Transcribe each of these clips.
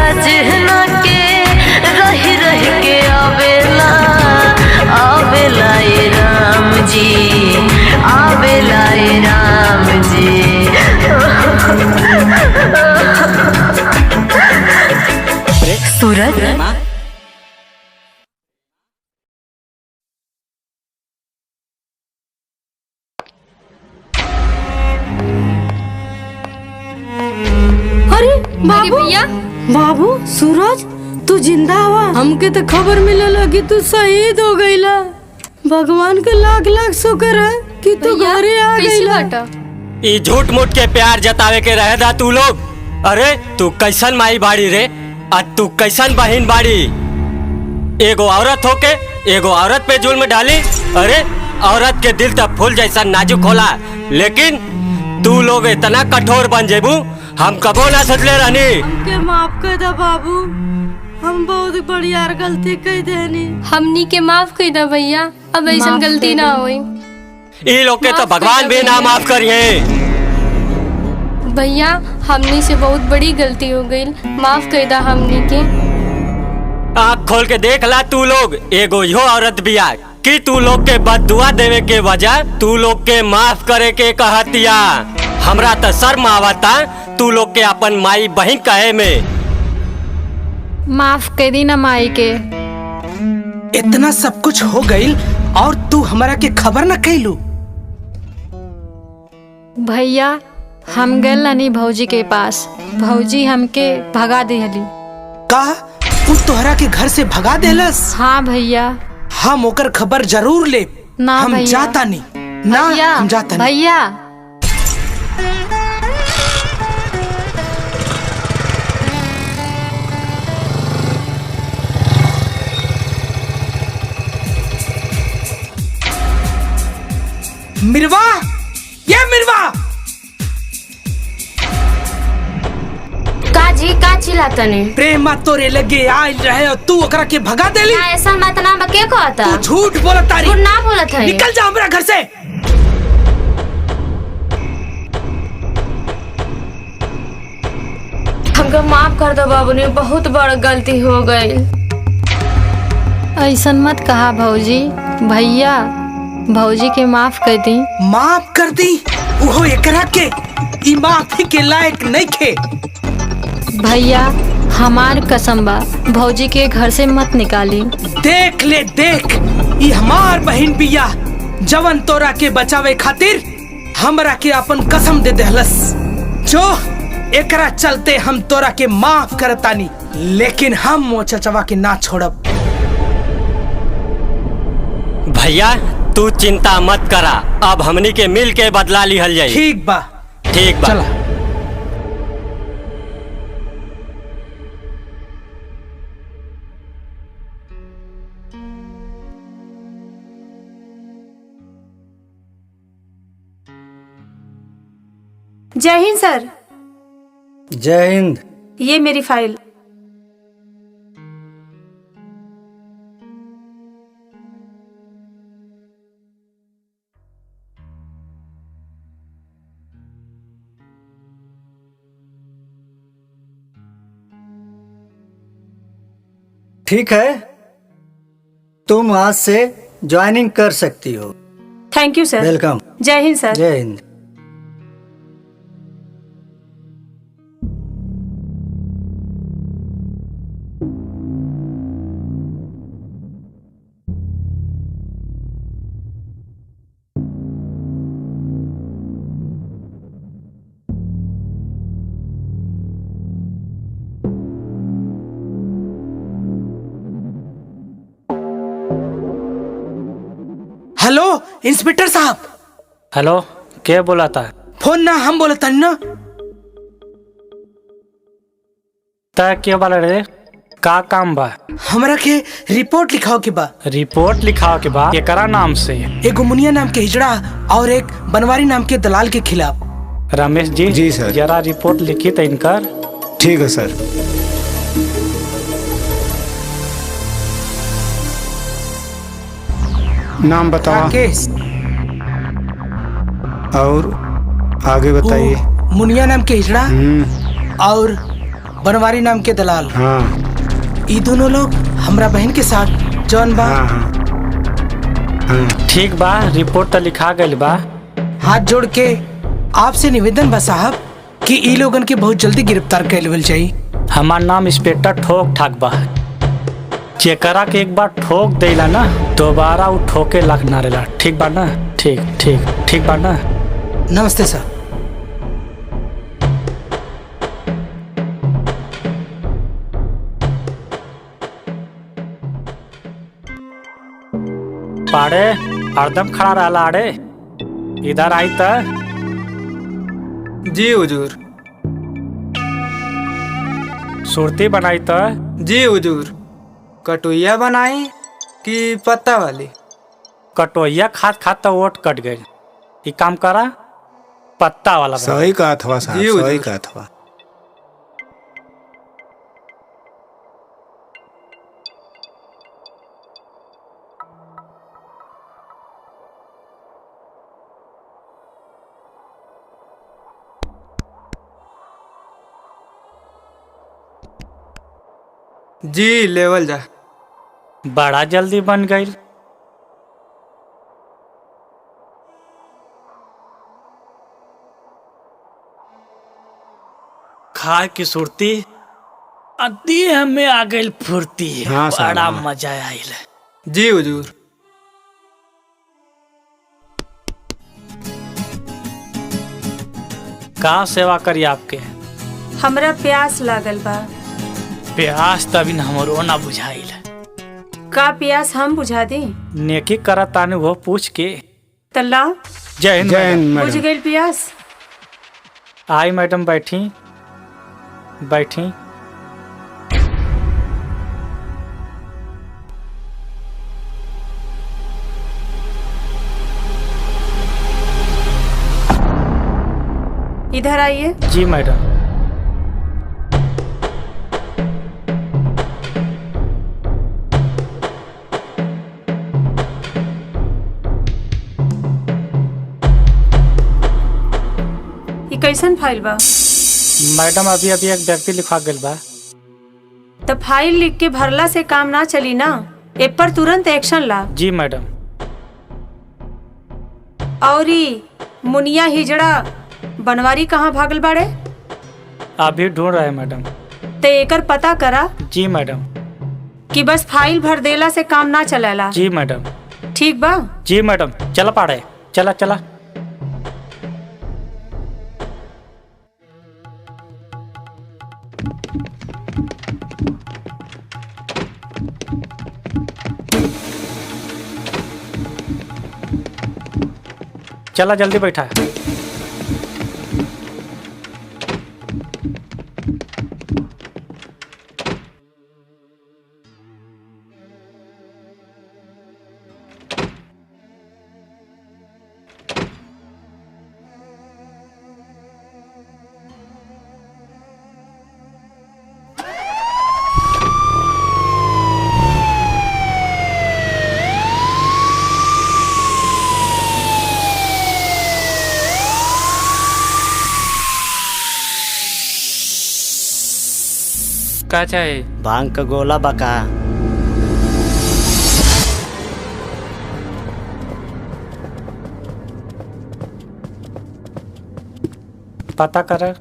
सजना के रह रह के आवेला आवेला ए राम जी, आवेला ए राम जी। सूरज बाबू भैया, बाबू सूरज तू जिंदा हुआ? हमके तो खबर मिले लगी तू शहीद हो गईला। भगवान के लाख लाख शुक्र है कि तू घरे आ गईला। ई झूठ मूठ के प्यार जतावे के रहे दा तू लोग। अरे तू कैसन माई बाड़ी रे, आज तू कैसन बहन बाड़ी। एगो औरत होके एगो औरत पे जुल्म डाली। अरे औरत के दिल तब फूल जैसा नाजुक होला, लेकिन तू लोग इतना कठोर बन जेबू हम कबो ना सोचले रहनी। हमके माफ कर दे बाबू, हम बहुत बड़ी यार गलती कर देनी। हमनी के माफ कर दे भैया, अब ऐसा गलती ना होई। ई लोग के तो भगवान भी ना माफ करिए। भैया हमनी से बहुत बड़ी गलती हो गई, माफ कर दा हमनी के। आँख खोल के देख ला तू लोग, एगो यो औरत बिया कि तू लोग के बददुआ देवे के वजह तू लोग के माफ करे के कहतिया। हमरा तो शर्म आवता तू लोग के अपन माई बहन कहे में। माफ कर दी ना माई के। इतना सब कुछ हो गई और तू हमारा के खबर न कैलू। भैया हम गए नहीं भौजी के पास, भौजी हमके भगा दिहली। का तू तोहरा के घर से भगा देलस? हाँ भैया। हम ओकर खबर जरूर ले। ना हम भैया। जाता नहीं ना भैया, हम जाता नहीं। भैया मिरवा, ये मिरवा काजी का चिल्लातने? प्रेमा तोरे लगे आइल रहे और तू ओकरा के भगा देली। ना ऐसा मत ना बके कहता। तू झूठ बोलत तारी। तू ना बोलत है। निकल जा हमरा घर से। हमको माफ कर दो बाबू ने, बहुत बड़ गलती हो गई। ऐसा मत कहा भौजी। भैया भौजी के माफ कर दी। माफ कर दी? वो एकरा के ई माफी के लायक नहीं खे। भैया हमार कसम बा, भौजी के घर से मत निकाली। देख ले देख, ई हमार बहन बिया जवन तोरा के बचावे खातिर हमरा के अपन कसम दे देहलस। जो एकरा चलते हम तोरा के माफ करतानी, लेकिन हम मोचचवा के ना छोड़ब। भैया तू चिंता मत करा, अब हमनी के मिल के बदला लिहल जाई। ठीक बा। ठीक बा। चला। जय हिंद सर। जय हिंद। ये मेरी फाइल। ठीक है, तुम आज से ज्वाइनिंग कर सकती हो। Thank you sir. वेलकम। जय हिंद सर। जय हिंद। हेलो इंस्पेक्टर साहब। हेलो, क्या बोला था? फोन ना हम बोले तनी ना। ता क्या बोला रे? का काम बा? हमरा के रिपोर्ट लिखाओ के बा। रिपोर्ट लिखाओ के बा? एकरा नाम से? एक मुनिया नाम के हिजड़ा और एक बनवारी नाम के दलाल के खिलाफ। रमेश जी। जी सर। जरा रिपोर्ट लिखी तो इनकर। ठीक है सर। नाम बताओ। राकेश। और आगे बताइए। मुनिया नाम के हिजड़ा और बनवारी नाम के दलाल। हाँ ये दोनों लोग हमरा बहन के साथ जौन बा हाँ हाँ हाँ ठीक बा, रिपोर्ट तो लिखा गइल बा। हाथ जोड़ के आपसे निवेदन बा साहब कि ई लोगन के बहुत जल्दी गिरफ्तार कर लेवल चाहिए। हमार नाम इंस्पेक्टर ठोक ठाक बा। जेकरा के एक बार ठोक देला ना दोबारा वो ठोके लग ना रहेला। ठीक बा ना? ठीक ठीक ठीक बा ना? नमस्ते सर। पाड़े हरदम खड़ा रहला अड़े, इधर आई त। जी हुजूर। सुरती बनाई त। जी हुजूर। कटोइया बनाई कि पत्ता वाली? कटोइया खात खात तो वोट कट गई। ये काम करा पत्ता वाला बना। सही कहा था साहब, जी सही हुजूर। कहा था। जी लेवल जा। बड़ा जल्दी बन गई। खाए की सुरती देह में आ गई फुर्ती। हाँ साहब, बड़ा हाँ। मजा आइल। जी हुजूर। का सेवा करी आपके? हमरा प्यास लागल बा। प्यास तभी न हमरो ना बुझाइल। का प्यास हम बुझा दी? नेकी करत तानी वो पूछ के। तल्ला जय हिंद जय हिंद बुझ मैडम। गई प्यास। आई मैडम बैठी बैठी। इधर आइए। जी मैडम। ये कैसन फाइल बा? मैडम अभी अभी एक व्यक्ति लिखवा गइल बा। तो फाइल लिख के भरला से काम ना चली ना, ए पर तुरंत एक्शन ला। जी मैडम। और ई मुनिया हिजड़ा बनवारी कहाँ भागल बाड़े? अभी ढूंढ रहे हैं मैडम। ते एकर पता करा जी मैडम। कि बस फाइल भर देला से काम ना चलेला। जी मैडम। ठीक बा? जी मैडम। चला पाड़े, चला चला। चला जल्दी बैठा। का चाहे? भांग का गोला बका। पता कर।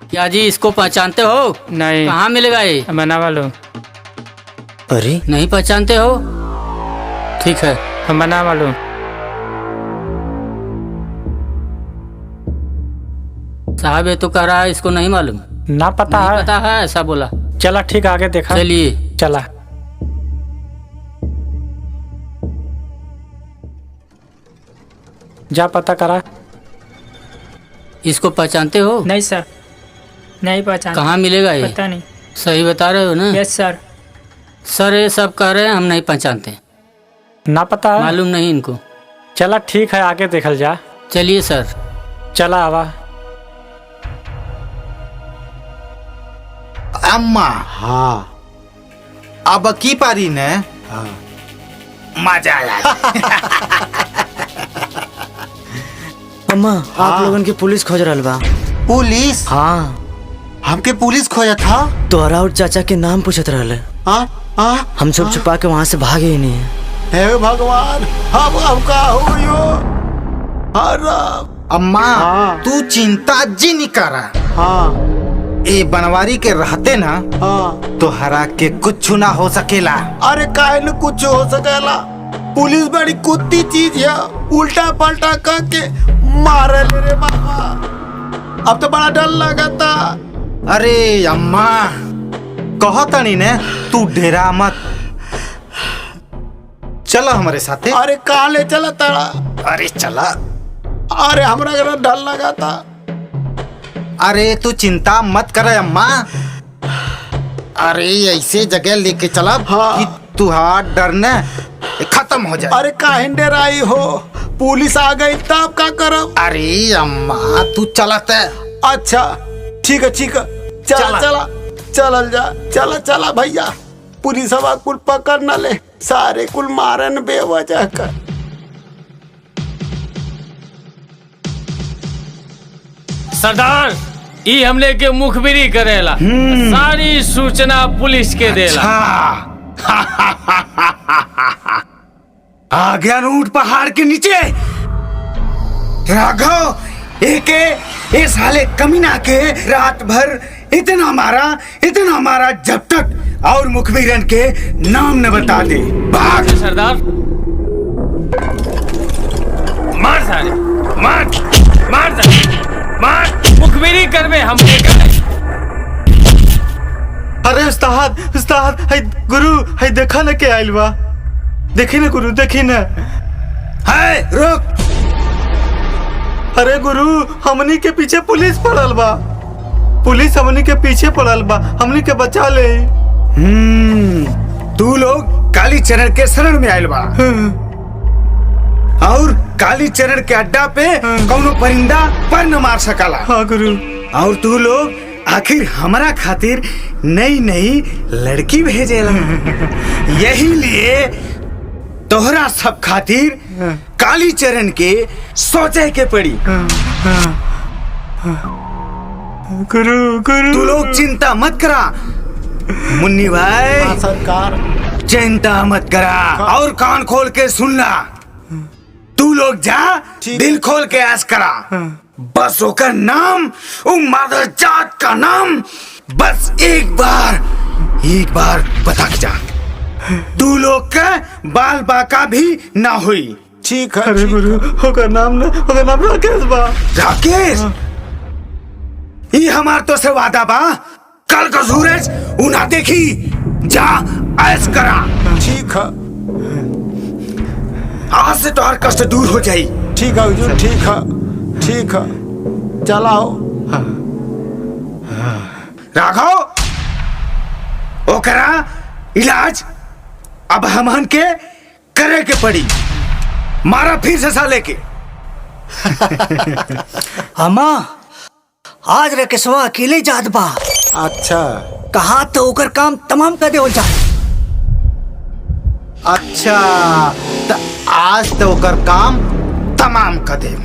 क्या जी इसको पहचानते हो? नहीं। कहाँ मिलेगा ये? बना वालो। अरे नहीं पहचानते हो? ठीक है। हम बना वालो। साहब ये तो कह रहा है इसको नहीं मालूम। ना पता नहीं है। पता है ऐसा बोला। चला ठीक, आगे देखा। चलिए। चला। जा पता करा। इसको पहचानते हो? नहीं सर, नहीं पहचान। कहाँ मिलेगा ये? पता नहीं। सही बता रहे हो ना? यस सर। सर ये सब कह रहे हैं हम नहीं पहचानते। ना पता है। मालूम नहीं इनको। चला ठीक है, आगे देखल जा। चलिए सर। चला आवा। अम्मा हाँ अब की पारी ने हाँ मजा आया। अम्मा आप लोगन की पुलिस खोज रहल बा। पुलिस? हाँ, हमके पुलिस खोया था। तोहरा और चाचा के नाम पूछत रहले। हम सब छुपा के वहाँ से भागे ही नहीं। हे भगवान, हम का हो यो? अम्मा, तू चिंता जी नहीं करा। ए बनवारी के रहते ना, तो हरा के कुछ ना हो सकेला। अरे काहे न कुछ हो सकेला? पुलिस बड़ी कुत्ती चीज है, उल्टा पलटा करके मारे रे बाबा। अब तो बड़ा डर लगता। अरे अम्मा, कहता नहीं ने, तू डेरा मत। चला हमारे साथे। अरे कहाँ ले चला तारा? अरे चला। अरे हमरा डर लगा था। अरे तू चिंता मत कर अम्मा। अरे ऐसे जगह लेके चला कि तुहार डर न खत्म हो जाए। अरे काहे डराई हो? पुलिस आ गई तब का करब? अरे अम्मा तू चलत है। अच्छा ठीक है ठीक है, चला चला चलल जा। चला चला भैया, पुलिस हवा कुल पकड़ न ले, सारे कुल मारन बेवजह कर। सरदार, ई हमले के मुखबिरी करेला, सारी सूचना पुलिस के देला। आ गया ऊंट पहाड़ के नीचे। राघव, ए साले कमीना के रात भर इतना मारा जब तक और मुखबिरन के नाम न बता दे। भाग सरदार। मार सारे, मार मार मार, मुखबिरी करवे हमने करे। अरे उस्ताद, है गुरु, है देखा न के आइल बा। देखी न गुरु, देखी न। है रुक। अरे गुरु, हमनी के पीछे पुलिस पड़ल बा। पुलिस हमनी के पीछे पड़ल बा, हमनी के बचा ले। तू लोग काली चरण के शरण में आइल बा, और काली चरण के अड्डा पे कौनो परिंदा पर न मार सकला। हाँ गुरु। और तू लोग आखिर हमारा खातिर नई लड़की भेजेला। यही लिए तोहरा सब खातिर काली चरण के सोचे के पड़ी। गुरु तू लोग चिंता मत करा मुन्नी भाई। सरकार चिंता मत करा, और कान खोल के सुनना। तू लोग जा, दिल खोल के ऐश करा। बस ओकर नाम, ओ मादर जात का नाम बस एक बार बता के जा। तू लोग का बाल बाका भी ना हुई। ठीक है। अरे गुरु, ओकर नाम राकेश बा। राकेश? ये हमार तो से वादा बा, कल का सूरज उना देखी। जा ऐश करा। ठीक है, आज से तो हर कष्ट दूर हो जाई। ठीक है हुजूर, ठीक है चलाओ। राघव, ओकरा इलाज अब हमन के करे के पड़ी। मारा फिर से साले के। अम्मा, आज राकेशवा अकेले जात बा। अच्छा, कहा तो ओकर काम तमाम कर देवल जाए। अच्छा, तो आज तो ओकर काम तमाम कर दे।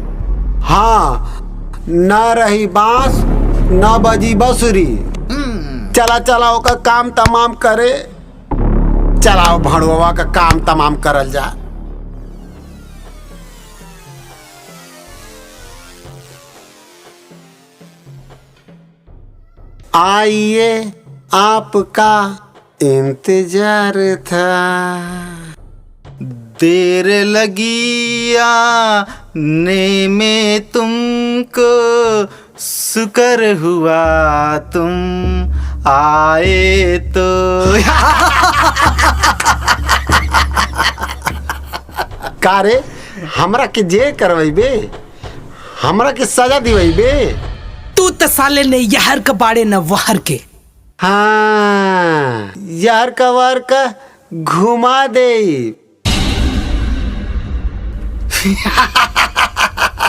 हाँ, न रही बांस न बजी बसुरी। चला ओकर काम तमाम करे। चलाओ भड़वा का काम तमाम करल जा। आइए, आपका इंतजार था। देर लगी आने में तुमको, शुक्र हुआ तुम आए तो। कारे, हमरा के जे करवाइबे, हमरा के सजा दिवाइबे। तू तो साले ने यहर का बाड़े न वहर के। हाँ, यार का वार का घुमा दे।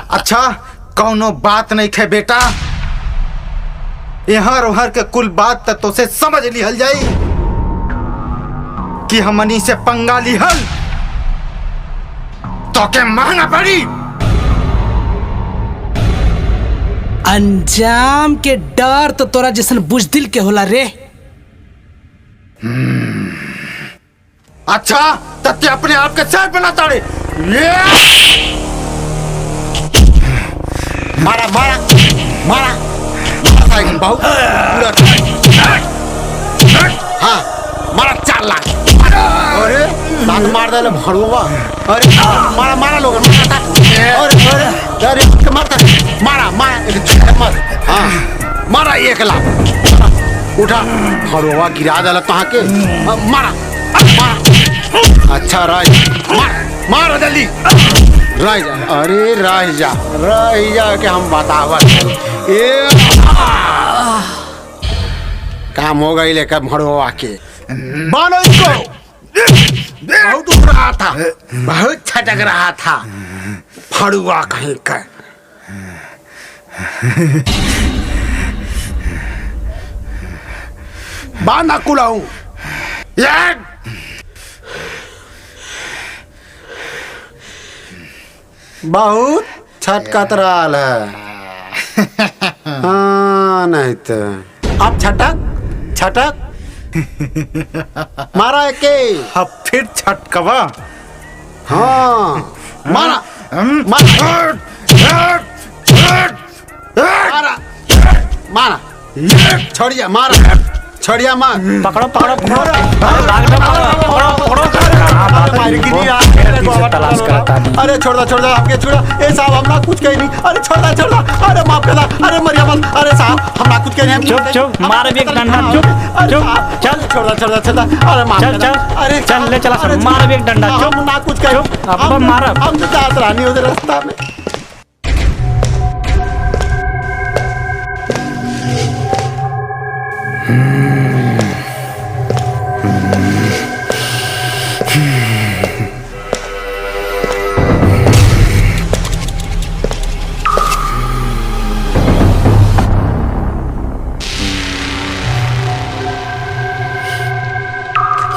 अच्छा, कौनो बात नहीं खे बेटा। यहाँ रोहर के कुल बात तो से समझ लिहल जाई कि हमनी से पंगा लिहल तो के महंगा पड़ी। अंजाम के डर तो तोरा जैसन बुजदिल के होला रे। अच्छा तत्ते अपने आप के सर बना ताड़े। मारा मारा मारा मारा बहु हाँ मारा 4 लाख। अरे दांत मार दे भड़ुआ। अरे मारा मारा लोग मारा अरे अरे मारता मारा मारा मत। हाँ मारा 1 लाख उठा भड़ुआ गिरा दे तहाँ के। मारा मारा अच्छा राज मार मार जल्दी रह जा। अरे रह जा के हम बतावत काम हो गई लेकर भड़वा के बानो इसको। बहुत उड़ रहा था, बहुत छटक रहा था भड़ुआ कहीं का। बाना कुलाऊं बहुत छटकत रहा है। हाँ नहीं तो अब छटक मारा के अब फिर छटकवा। हाँ मारा मारा मारा मारा छोड़िया मारा छोड़िया मार पकड़ो पकड़ो तलाश करता नहीं। अरे छोड़ दो आपके छोड़ा। ए साहब हम ना कुछ कही नहीं। अरे छोड़ दो अरे माफ कर दो। अरे मरिया मत। अरे साहब हम ना कुछ कही नहीं। चुप मार भी एक डंडा। चुप चल छोड़ अरे माफ चल अरे चल ले चला मार भी एक डंडा। चुप हम ना कुछ कही। अब मार हम तो जात रानी उधर रास्ता में।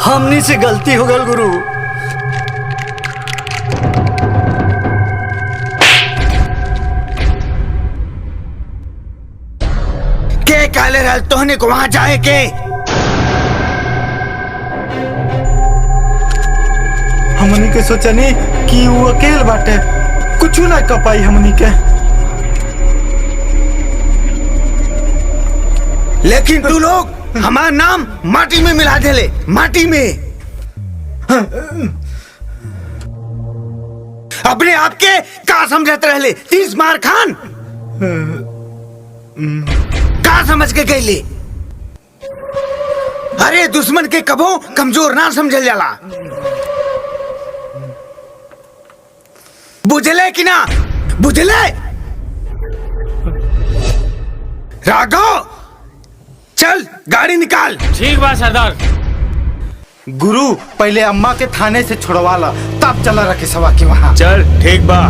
हमनी से गलती हो गल गुरु। के काले रहल तोहने को वहां जाए के। हमनी के सोचनी कि वो अकेल बाटे कुछ ना कर पाई हमनी के। लेकिन तू लोग हमारा नाम माटी में मिला देले। माटी में अपने आप के का समझते रहले। 30 मार खान का समझ के गईले। अरे दुश्मन के कबो कमजोर ना समझल जाला। बुझले कि ना बुझले। राघव चल गाड़ी निकाल। ठीक बा सरदार। गुरु पहले अम्मा के थाने से छुड़वा ला तब चला रखे सवा के वहाँ। चल ठीक बा।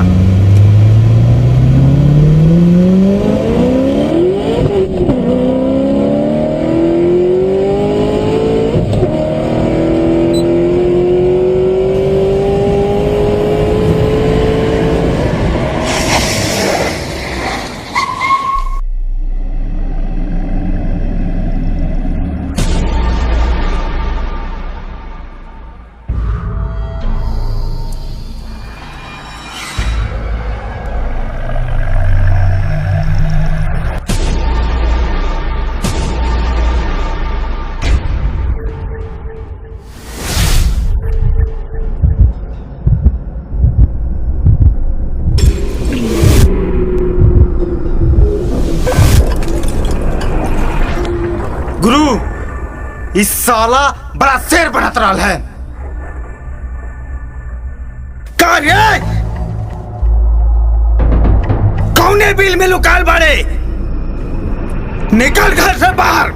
गुरु इस साला बड़ा शेर बनत रहा है। कार्य कौने बिल में लुकाल बाड़े। निकल घर से बाहर।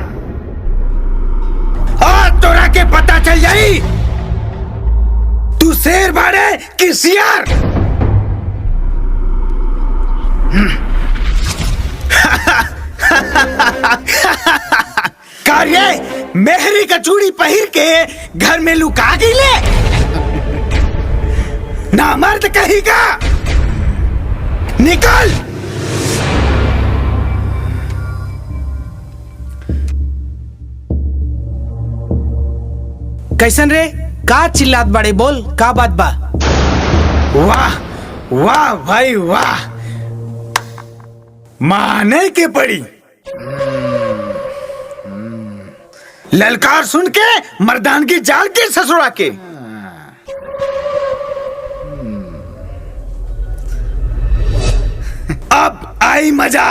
आज तोरा के पता चल जाई तू शेर बाड़े कि सियार। कार्य मेहरी का चूड़ी पहिर के घर में लुका गिले। ना मर्द कहीं का निकल। कैसन रे? का चिल्लात बड़े? बोल का बात बा? वाह वाह भाई वाह, माने के पड़ी। ललकार सुन के मर्दानगी जाल के ससुरा के। अब आई मजा।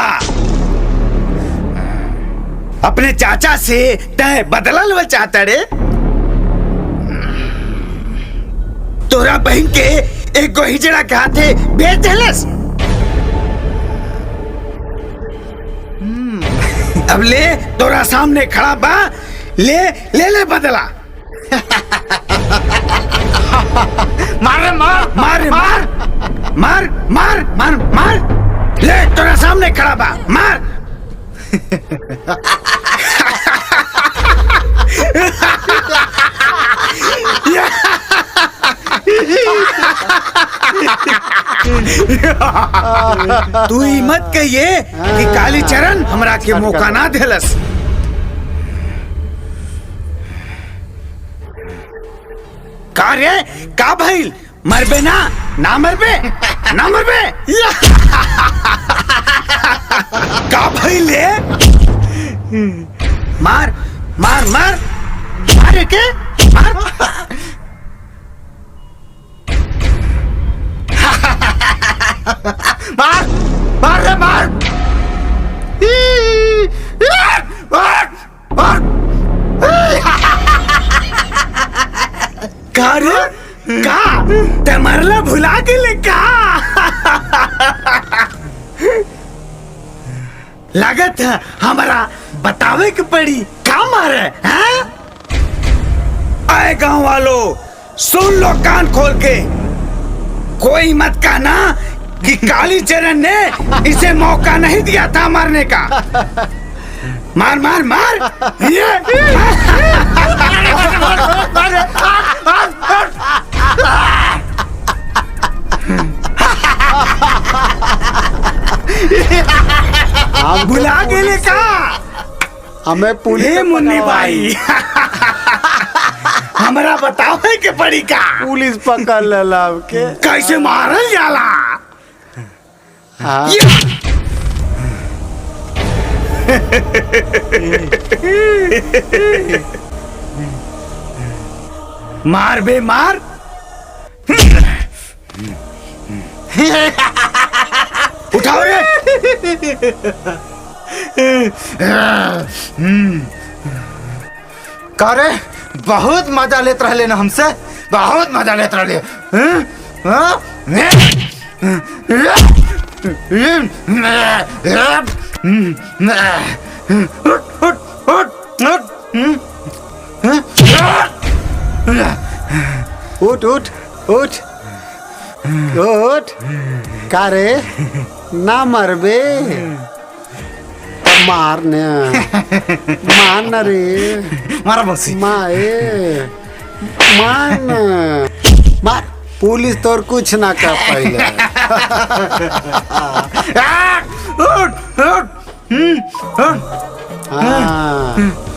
अपने चाचा से तय बदलल चाहता रे। तोरा बहन के एक गो हिजड़ा के हाथे बेच देलस। अब ले तोरा सामने खड़ा बा, ले ले ले बदला। मार मार मार मार मार मार मार मार, ले तोरा सामने खड़ा बा, मार। तू ही मत कहिए कि कालीचरण हमरा के मौका ना देलस। का रे का भइल? मरबे ना? ना मरबे? ना मरबे? का भइल रे? मार मार मार मार के मार। मार मार रे मार मार मार। का रे का ते मरला भुला गेले का? लागत है हमारा बतावे के पड़ी का मारे हैं? आए गांव वालों सुन लो कान खोल के, कोई मत कहना कि कालीचरण ने इसे मौका नहीं दिया था मारने का। मार मार मार ये। भुला गेले का? हमें पुलिस मुन्नी भाई हमरा बतावे के पड़ी का? पुलिस पकड़ लेला के कैसे मारल जाला? हाँ। मार बे मार। उठाओ रे। करे बहुत मजा लेत रहले ना हमसे, बहुत मजा लेत रहले। उठ उठ उठ उठ। का रे ना मरबे? मारने मारना रे, मारा बसी माए मारना मार। पुलिस तोर कुछ ना कर पाइले।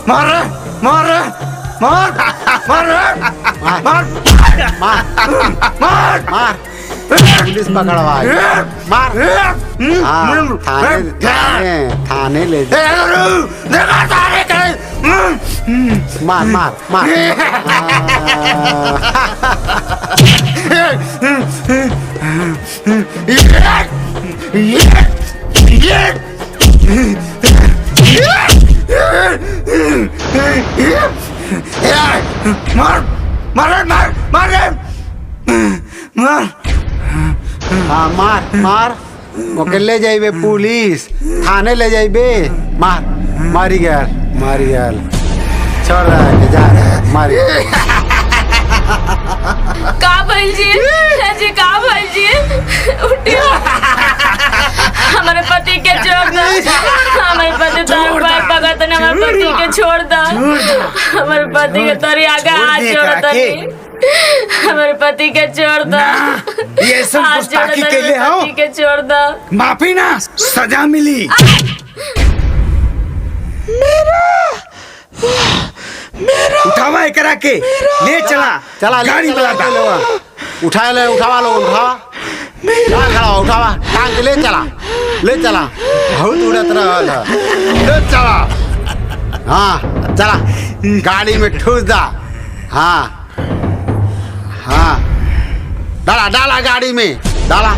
मार मार मार मार मार मार मार। पुलिस पकड़वा मार। थाने ले मार मार मार। मार मार मार मार मार। हाँ मार मार। ओके ले जाइबे पुलिस, थाने ले जाइबे। मार मारी गया छोड़ रहा है जा मारी। का भइल जी का भइल जी? उठियो, हमारे पति के छोड़ दो। हमारे पति तार पैर पकड़ते न, हमारे पति के छोड़ दो। हमारे पति के तोरी आगे हाथ जोड़ता नहीं। हमारे पति के छोड़ दो। ये सब गुस्ताखी के लिए हो? पति के छोड़ दो। माफी ना सजा मिली। मेरा उठावा करा के ले चला चला गाड़ी वाला उठा ले, उठावा लो, उठावा खड़ा हो, उठावा टांग के ले चला बहुत उड़त रहा ले चला। हाँ चला गाड़ी में ठूस दा। हाँ डाला गाड़ी में, डाला।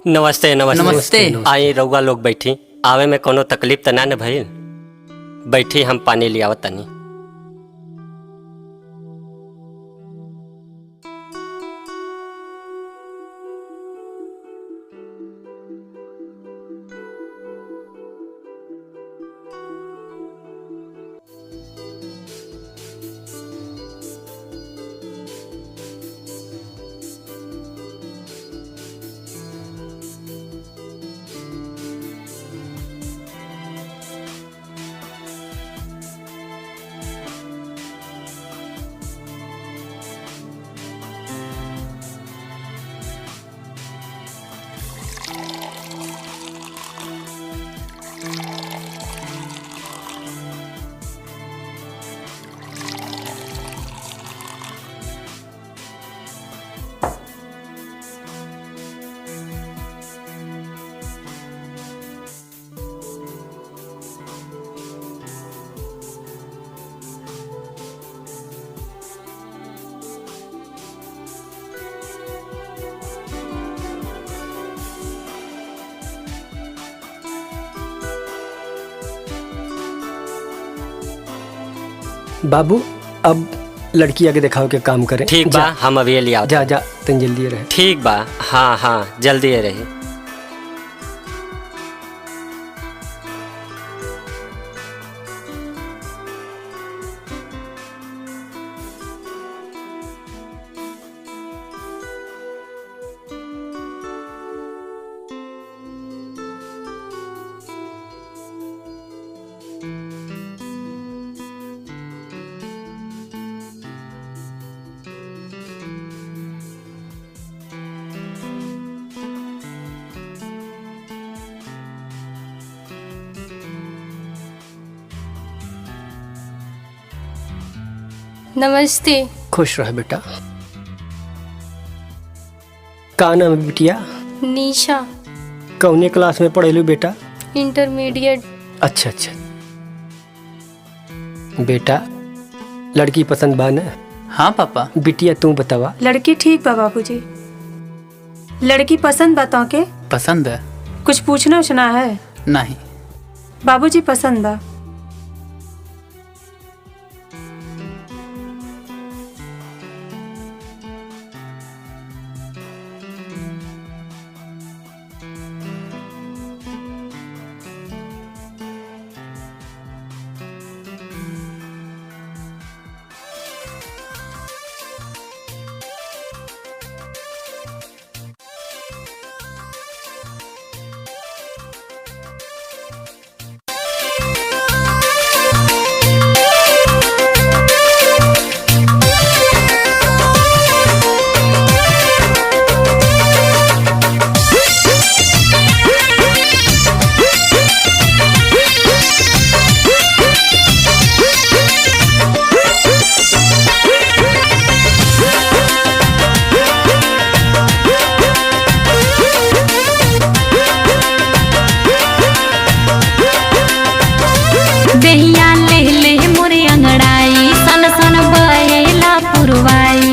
नमस्ते नमस्ते। आई रउआ लोग बैठी, आवे में कोनो तकलीफ त ना न भइल? बैठी, हम पानी ले आवत तनी। बाबू अब लड़की आगे दिखाओ के काम करे। ठीक बा, हम अभी ले आओ। जा तन जल्दी रहे। ठीक बा, हाँ जल्दी रहे। नमस्ते। खुश रह बेटा। का नाम है बिटिया? निशा। कौने क्लास में पढ़ेलू बेटा? इंटरमीडिएट। अच्छा बेटा, लड़की पसंद बा ना? हाँ पापा। बिटिया तू बतावा। लड़की ठीक बा बाबूजी। लड़की पसंद बताओ के? पसंद है। कुछ पूछना उछना है? नहीं बाबूजी पसंद बा। बेहिया ले ले मोरे अंगड़ाई, सन सन बहेला पुरवाई।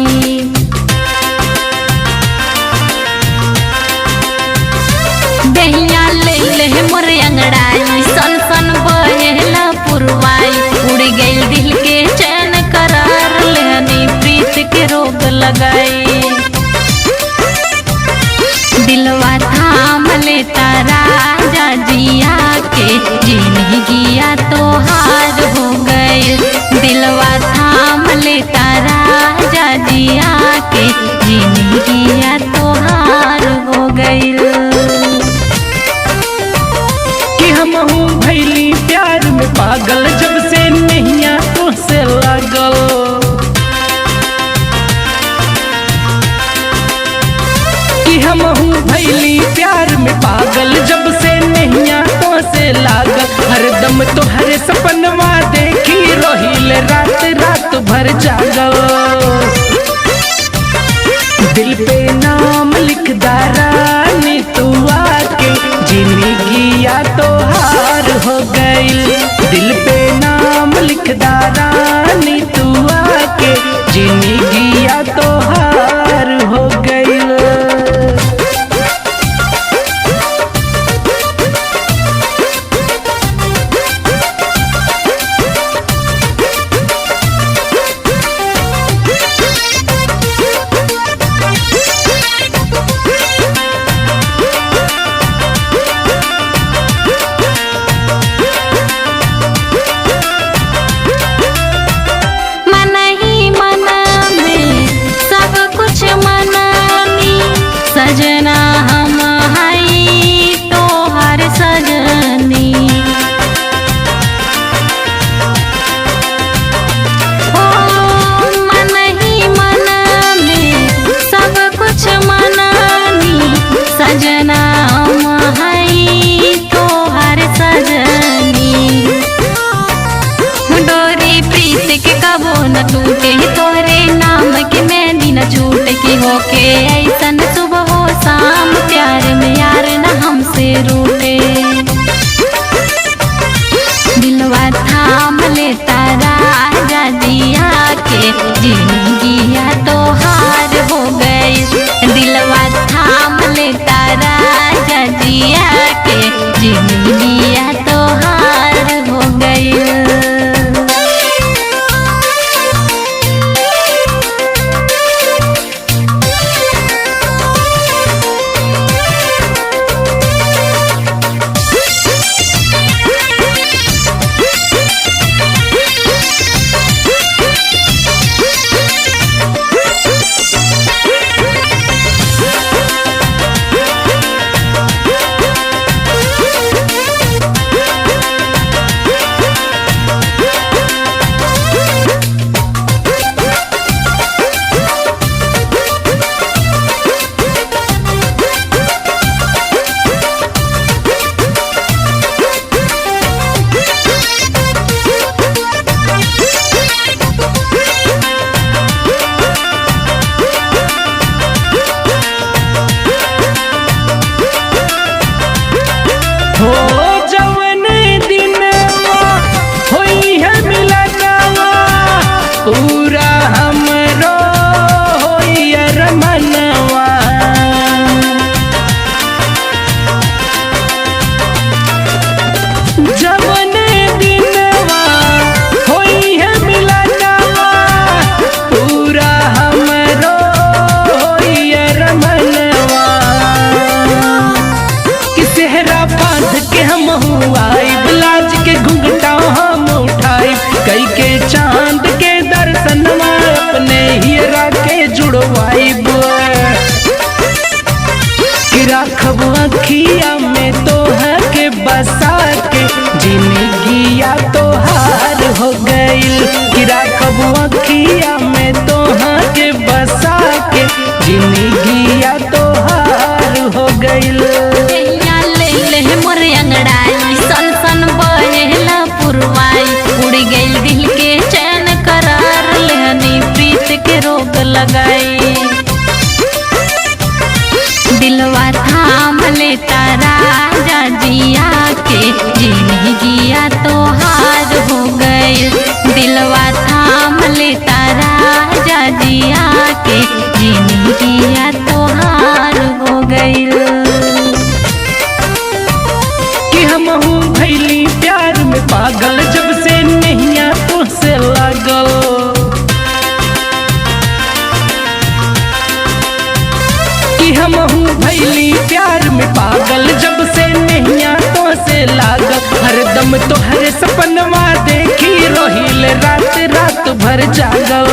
बेहिया ले ले मोरे अंगड़ाई, सन सन बहेला पुरवाई। उड़ गई दिल के चैन करार, लेनी प्रीत के रोग लगाई। दिलवा थाम ले तारा जिंदगिया तोहार हो गइल। कि हम हूँ भैली प्यार में पागल जब से नैया तुझसे लागल। कि हम हूँ भैली प्यार में पागल जब से नैया तुझसे लागल। हरदम तोहरे सपनवा देखी रोहिल रात रात भर जागल। दिल पे नाम लिख दारानी तू आके जिंदगिया तोहार हो गइल। दिल पे नाम लिख दारानी तू आके जिंदगिया तोहार हो गइल। मन ही मन में सब कुछ मनानी सजना हम हई तोहर सजनी। ओ मन ही मन में सब कुछ मनानी सजना हम हई तोहर सजनी। डोरी प्रीत के कबो न टूटे तोहरे नाम के मेहंदी न छूटे। की होके ऐसन सुबह हो शाम प्यार में यार न हमसे रूठे। दिलवा थाम ले तारा आजा दिया के जिंदगिया तोहार हो गई। दिलवा थाम ले तारा आजा दिया के जिंदगिया तोहार हो गई। हो जवन दिनवा होई है मिलनवा पूरा हमरो होई अरमनवा। जवन दिनवा होई है मिलनवा पूरा हमरो होई अरमनवा। कि सेहरा बांध के हम हुआई लाज के घुंघटा हम उठाई कई के चांद के दर्शनवा अपने हीरा के जुड़वाई। कि राखब अखिया में तोहर के बसा के जिंदगिया तोहार हो गइल। कि राखब अखिया में तोहर के बसा के जिंदगिया तोहार हो गइल। नैया ले ले मोर अंगड़ाई सन सन बहेला पुरवाई। उड़ गइल दिल के चैन करार लेहनी प्रीत के रोग लगाई। दिलवा थाम ले तारा आजा जिया के जिंदगिया तोहार हो गई। दिलवा थाम ले तारा आजा जिया के जिंदगिया तोहार हो गई। कि हम हूँ भैली प्यार में पागल जब से नैया तुझसे लागल। कि हम हूँ भैली प्यार में पागल जब से नैया तुझसे लागल। हरदम तोहरे सपनवा देखी रोहिल रात रात भर जागल।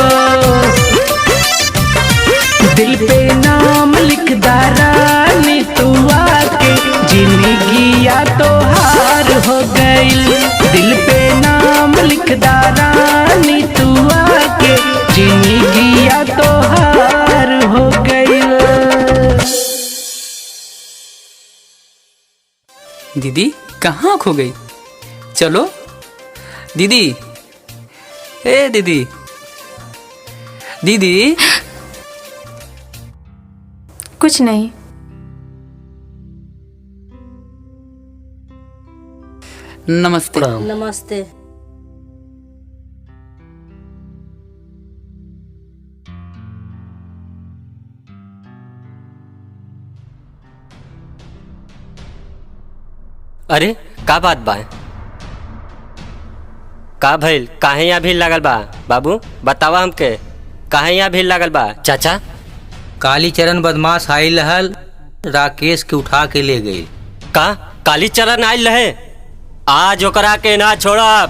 दिल पे नाम लिख दारानी तू आके, जिंदगिया तो हार हो गइल। दिल पे नाम लिख दारानी तू आके, जिंदगिया तो हार हो गइल। दीदी कहाँ खो गई? चलो दीदी, ए दीदी, दीदी। कुछ नहीं। नमस्ते। नमस्ते। अरे का बात बा? का भइल? काहे यहाँ भीड़ लगल बा? बाबू बतावा हमके, काहे यहाँ भीड़ लगल बा? चाचा कालीचरण बदमाश आइल रहल, राकेश के उठा के ले गई। का कालीचरण आइल रहे? आज ओकरा के ना छोड़ब।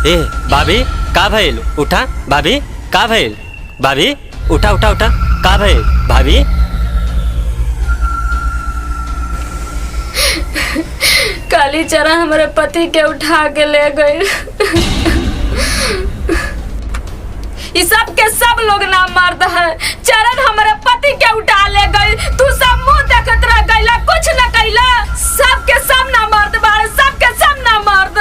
ए भाभी का भइल? उठा भाभी, का भइल? भाभी उठा उठा उठा, का भइल भाभी? कालीचरण हमारे पति के उठा के ले गए। ये सब के सब लोग ना मर्द है। चरण हमारे पति के उठा ले गई, तू सब मुंह देखत रह गईला, कुछ न कईला। सब के सब ना मर्द बाड़े, सब के सब ना मर्द।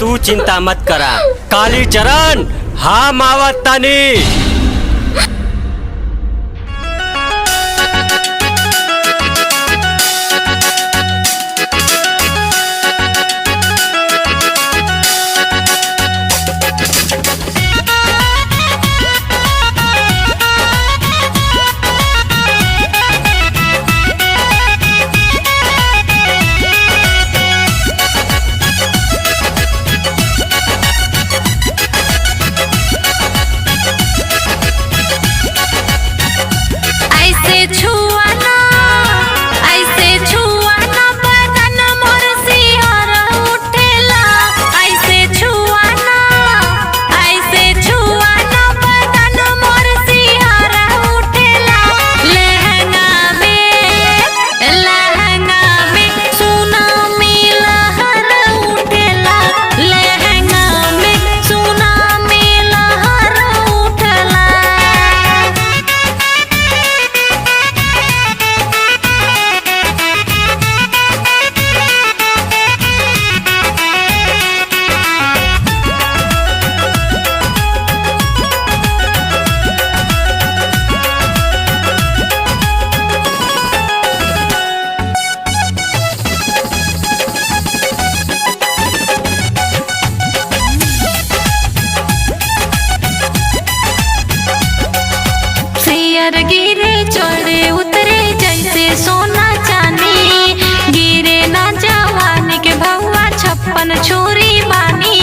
तू चिंता मत करा कालीचरण, हम आवत तनी। गिरे चढ़े उतरे जैसे सोना चांदी, गिरे ना जवानी के भौवा 56 छोरी बानी।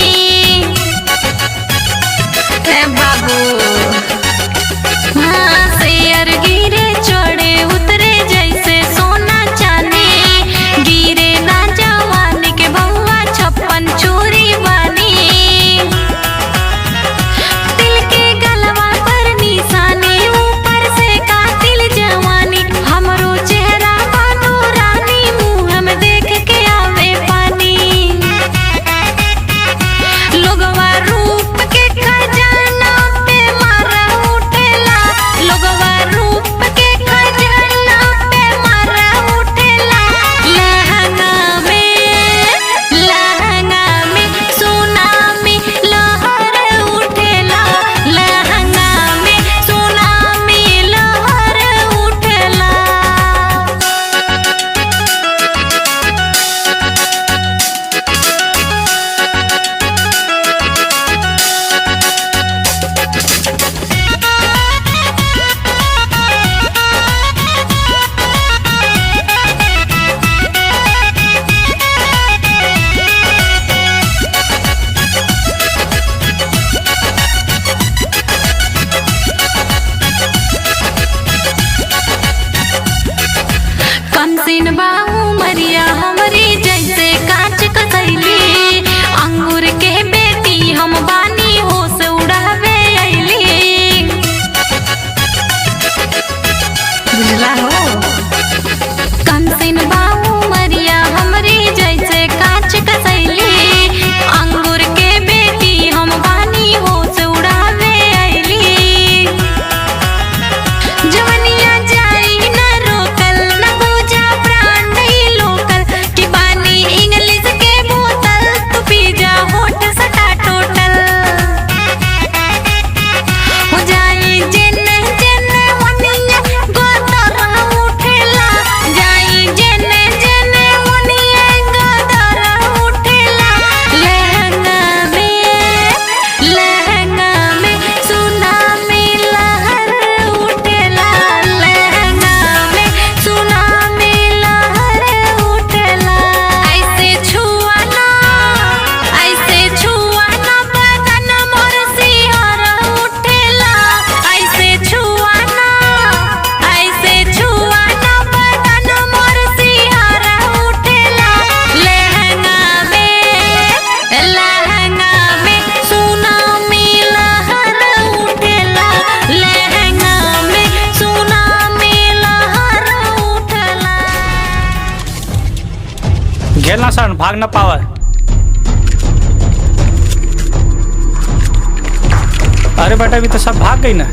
ए बाबू हाँ, शेयर गिरे चढ़े उतरे जैसे सोना चांदी, गिरे ना जवानी के भौवा 56 छोरी बानी। दिल के गलवा पर निशानी, हमरो चेहरा बानो रानी, मुँह में देख के आवे पानी। हम भाग न पावे। अरे बेटा अभी तो सब भाग गई ना।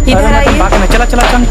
इधर अरे आइए। भाग ना, चला चला चल।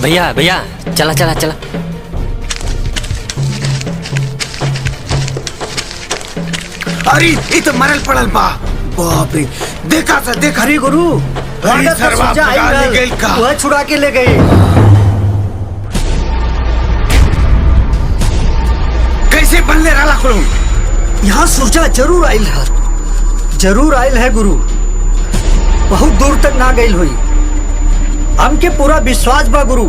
भैया भैया चला चला चला। अरे ये तो मरल पड़ल बा। बाप रे, देखा सा देखा। अरे गुरु अरे सरवा भगा ले गइल का। वह छुड़ा के ले गई। कैसे बनले रहला खुलूं? यहाँ सूरजा जरूर आयल है, जरूर आयल है गुरु। बहुत दूर तक ना गई हुई। हमके पूरा विश्वास बा गुरु,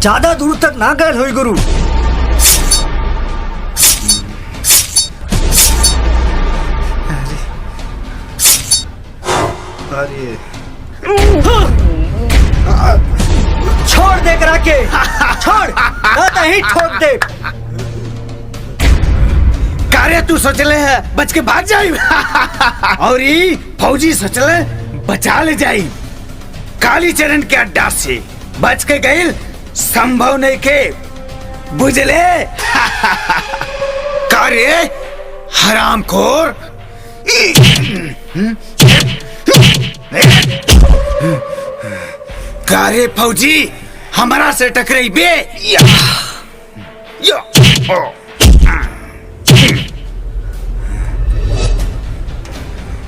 ज्यादा दूर तक ना गए हुई गुरु। अरे छोड़ दे करा के, छोड़ ना ही ठोक दे। कार्य तू सोचले है बच के भाग जाई और ये फौजी सोचले बचा ले जाई। काली चरण के अड्डा से बच के गई संभव नहीं के बुझले। कार्य हरामखोर। कार्य फौजी हमारा से टकराई बे।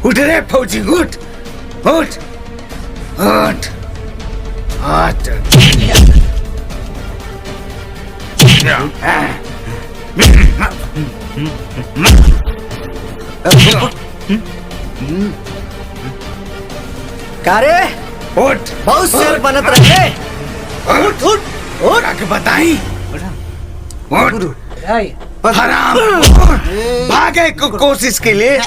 उठ रे फौजी, उठ उठ उठ उठ। कारे उठ, बहुत शेर बनत रहे। उठ उठ उठ आके बताई। उठ हराम भागे को कोशिश के लिए।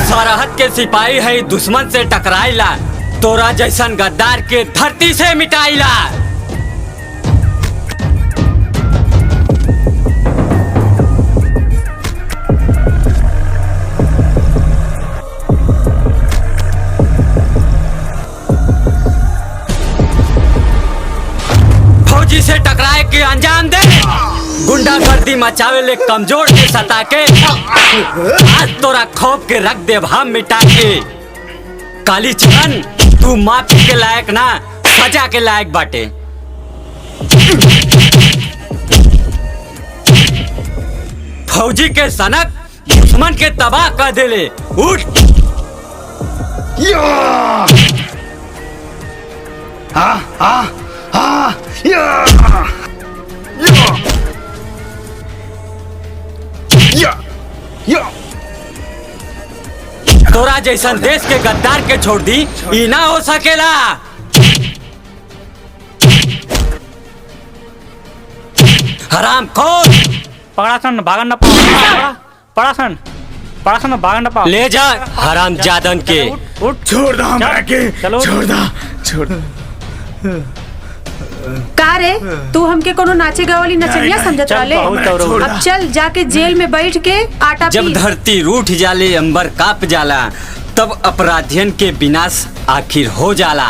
सरहद के सिपाही है, दुश्मन से टकराइला, तोरा जैसन गद्दार के धरती से मिटाइला। फौजी गुंडागर्दी मचावे ले कमजोर के सता के आज तोरा खौफ के रख दे हम मिटा के। काली चरण तू माफी के लायक ना सजा के लायक बाटे। फौजी के सनक दुश्मन के तबाह कर देले। उठ तोरा जैसन देश के गद्दार के छोड़ दी ई ना हो सकेला। हराम खोर पकड़ासन भागन न पाओ। पड़ासन भागन न पाओ। ले जा हराम जादन के। उठ छोड़ दो हमरा के। चलो छोड़ दो छोड़। का रे तू हमके कोनो नाचे गावली नचनिया समझत रहले? अब चल जाके जेल में बैठ के आटा जब पी। धरती रूठ जाले अंबर काप जाला तब अपराधियन के विनाश आखिर हो जाला।